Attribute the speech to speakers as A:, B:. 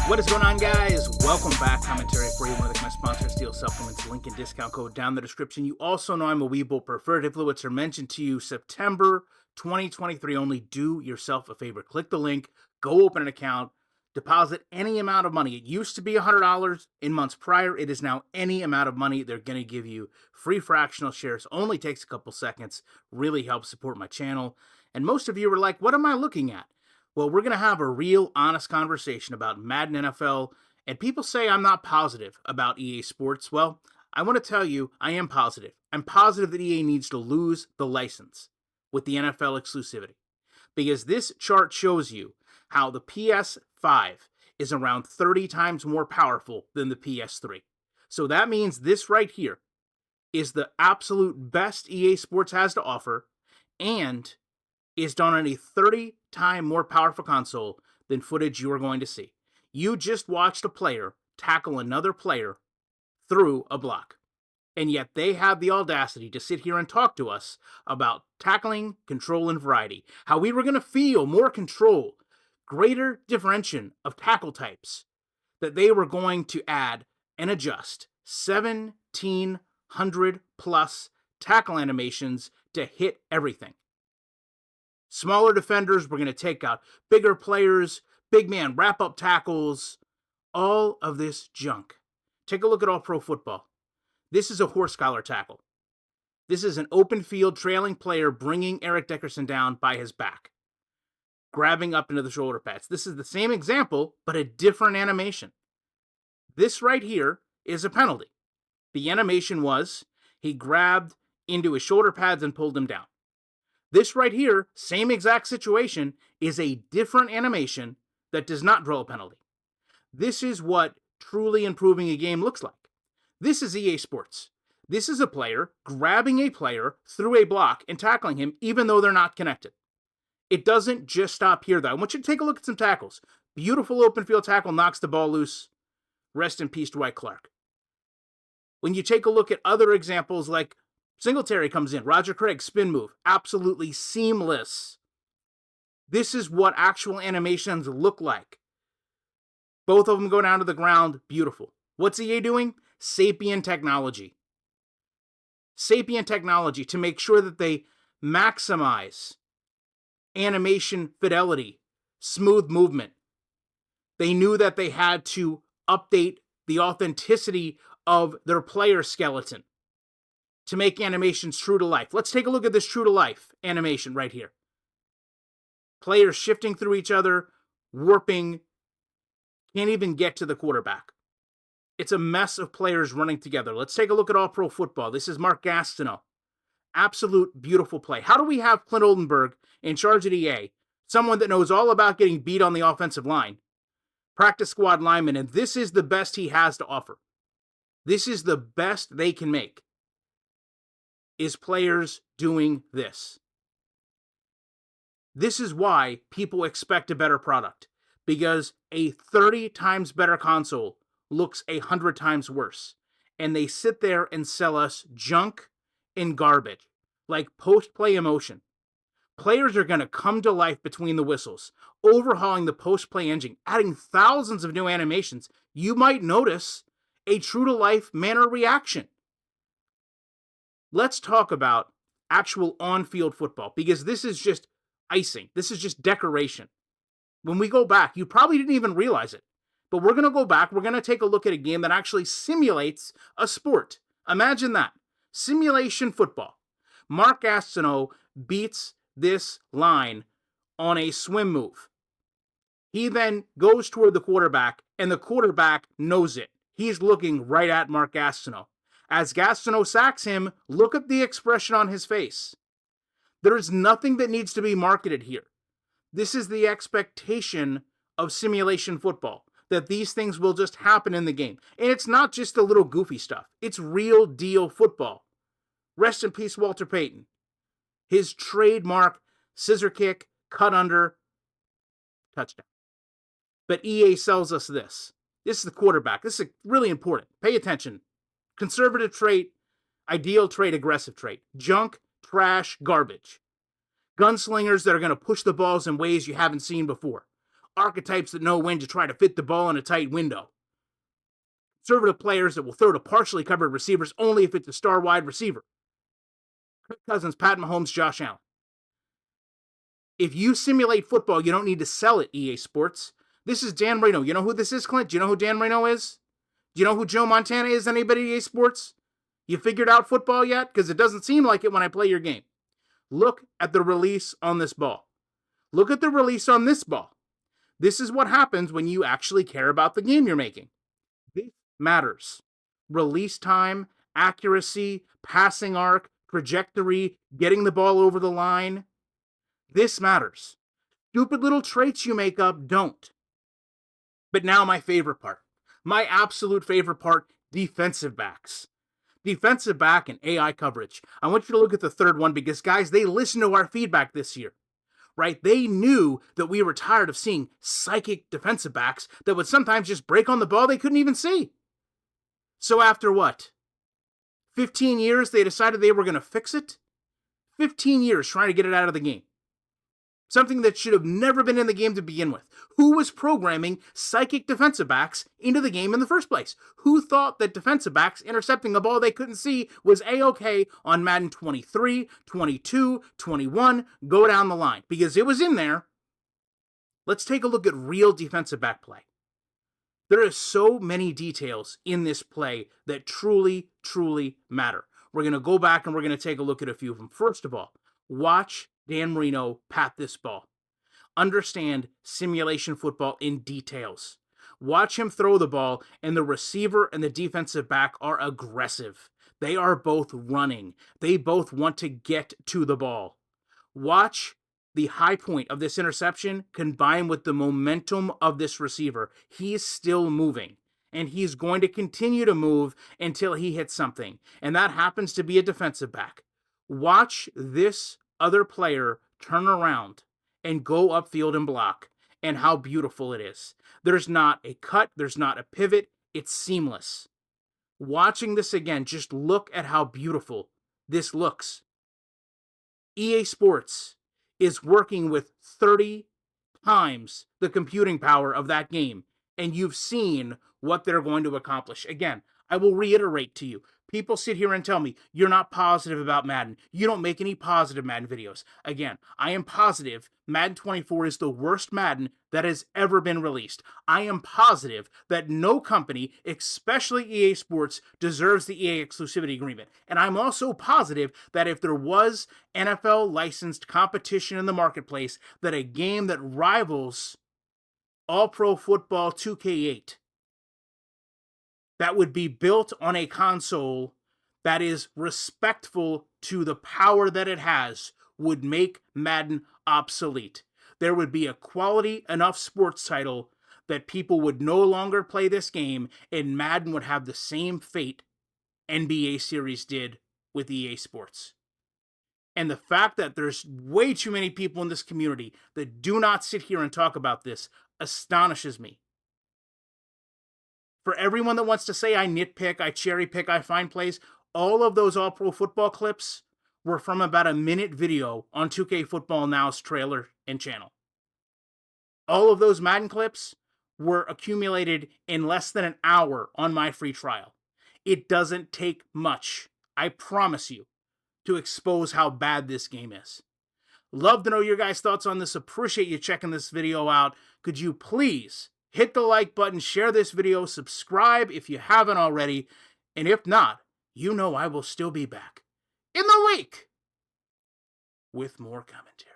A: What is going on, guys? Welcome back. Commentary for you. Want to thank my sponsor, Steel Supplements. Link and discount code down in the description. You also know I'm a Weeble preferred. Influencer mentioned to you September 2023 only. Do yourself a favor. Click the link. Go open an account. Deposit any amount of money. It used to be $100 in months prior. It is now any amount of money. They're going to give you free fractional shares. Only takes a couple seconds. Really helps support my channel. And most of you were like, what am I looking at? Well, we're going to have a real honest conversation about Madden NFL, and people say I'm not positive about EA Sports. Well, I want to tell you I am positive. I'm positive that EA needs to lose the license with the NFL exclusivity, because this chart shows you how the PS5 is around 30 times more powerful than the PS3. So that means this right here is the absolute best EA Sports has to offer, and is done on a 30-time more powerful console than footage you are going to see. You just watched a player tackle another player through a block, and yet they have the audacity to sit here and talk to us about tackling, control, and variety, how we were going to feel more control, greater differentiation of tackle types, that they were going to add and adjust 1,700 plus tackle animations to hit everything. Smaller defenders were going to take out bigger players, big man wrap-up tackles, all of this junk. Take a look at All Pro Football. This is a horse collar tackle. This is an open field trailing player bringing Eric Dickerson down by his back, grabbing up into the shoulder pads. This is the same example, but a different animation. This right here is a penalty. The animation was he grabbed into his shoulder pads and pulled him down. This right here, same exact situation, is a different animation that does not draw a penalty. This is what truly improving a game looks like. This is EA Sports. This is a player grabbing a player through a block and tackling him even though they're not connected. It doesn't just stop here, though. I want you to take a look at some tackles. Beautiful open field tackle, knocks the ball loose. Rest in peace, Dwight Clark. When you take a look at other examples like Singletary comes in, Roger Craig, spin move, absolutely seamless. This is what actual animations look like. Both of them go down to the ground, beautiful. What's EA doing? Sapient technology. Sapient technology to make sure that they maximize animation fidelity, smooth movement. They knew that they had to update the authenticity of their player skeleton to make animations true to life. Let's take a look at this true to life animation right here. Players shifting through each other, warping, can't even get to the quarterback. It's a mess of players running together. Let's take a look at All Pro Football. This is Mark Gastineau. Absolute beautiful play. How do we have Clint Oldenburg in charge at EA, someone that knows all about getting beat on the offensive line, practice squad lineman, and this is the best he has to offer? This is the best they can make, is players doing this. This is why people expect a better product, because a 30 times better console looks 100 times worse. And they sit there and sell us junk and garbage, like post-play emotion. Players are going to come to life between the whistles, overhauling the post-play engine, adding thousands of new animations. You might notice a true-to-life manner reaction. Let's talk about actual on-field football, because this is just icing. This is just decoration. When we go back, you probably didn't even realize it, but we're going to go back. We're going to take a look at a game that actually simulates a sport. Imagine that. Simulation football. Mark Gastineau beats this line on a swim move. He then goes toward the quarterback, and the quarterback knows it. He's looking right at Mark Gastineau. As Gastineau sacks him, look at the expression on his face. There is nothing that needs to be marketed here. This is the expectation of simulation football, that these things will just happen in the game. And it's not just the little goofy stuff. It's real deal football. Rest in peace, Walter Payton. His trademark scissor kick, cut under, touchdown. But EA sells us this. This is the quarterback. This is really important. Pay attention. Conservative trait, ideal trait, aggressive trait. Junk, trash, garbage. Gunslingers that are going to push the balls in ways you haven't seen before. archetypes that know when to try to fit the ball in a tight window, conservative players that will throw to partially covered receivers only if it's a star wide receiver. Kirk Cousins, Pat Mahomes, Josh Allen. If you simulate football, you don't need to sell it, EA Sports. This is Dan Marino. You know who this is, Clint? Do you know who Dan Marino is? Do you know who Joe Montana is, anybody at EA Sports? You figured out football yet? Because it doesn't seem like it when I play your game. Look at the release on this ball. Look at the release on this ball. This is what happens when you actually care about the game you're making. This matters. Release time, accuracy, passing arc, trajectory, getting the ball over the line. This matters. Stupid little traits you make up don't. But now my favorite part. My absolute favorite part, defensive backs. Defensive back and AI coverage. I want you to look at the third one because, guys, they listened to our feedback this year, right? They knew that we were tired of seeing psychic defensive backs that would sometimes just break on the ball they couldn't even see. So after what? 15 years, they decided they were going to fix it? 15 years trying to get it out of the game. Something that should have never been in the game to begin with. Who was programming psychic defensive backs into the game in the first place? Who thought that defensive backs intercepting a ball they couldn't see was A-okay on Madden 23, 22, 21, go down the line? Because it was in there. Let's take a look at real defensive back play. There are so many details in this play that truly, truly matter. We're going to go back and we're going to take a look at a few of them. First of all, watch Dan Marino pat this ball. Understand simulation football in details. Watch him throw the ball, and the receiver and the defensive back are aggressive. They are both running. They both want to get to the ball. Watch the high point of this interception combined with the momentum of this receiver. He's still moving, and he's going to continue to move until he hits something, and that happens to be a defensive back. Watch this other player turn around and go upfield and block, and how beautiful it is. There's not a cut, there's not a pivot, it's seamless. Watching this again, just look at how beautiful this looks. EA Sports is working with 30 times the computing power of that game, and you've seen what they're going to accomplish. Again, I will reiterate to you, people sit here and tell me, you're not positive about Madden. You don't make any positive Madden videos. Again, I am positive Madden 24 is the worst Madden that has ever been released. I am positive that no company, especially EA Sports, deserves the EA exclusivity agreement. And I'm also positive that if there was NFL licensed competition in the marketplace, that a game that rivals All-Pro Football 2K8, that would be built on a console that is respectful to the power that it has, would make Madden obsolete. There would be a quality enough sports title that people would no longer play this game, and Madden would have the same fate NBA series did with EA Sports. And the fact that there's way too many people in this community that do not sit here and talk about this astonishes me. For everyone that wants to say I nitpick, I cherry pick, I find plays, all of those All-Pro Football clips were from about a minute video on 2K Football Now's trailer and channel. All of those Madden clips were accumulated in less than an hour on my free trial. It doesn't take much, I promise you, to expose how bad this game is. Love to know your guys' thoughts on this. Appreciate you checking this video out. Could you please hit the like button, share this video, subscribe if you haven't already, and if not, you know I will still be back in the week with more commentary.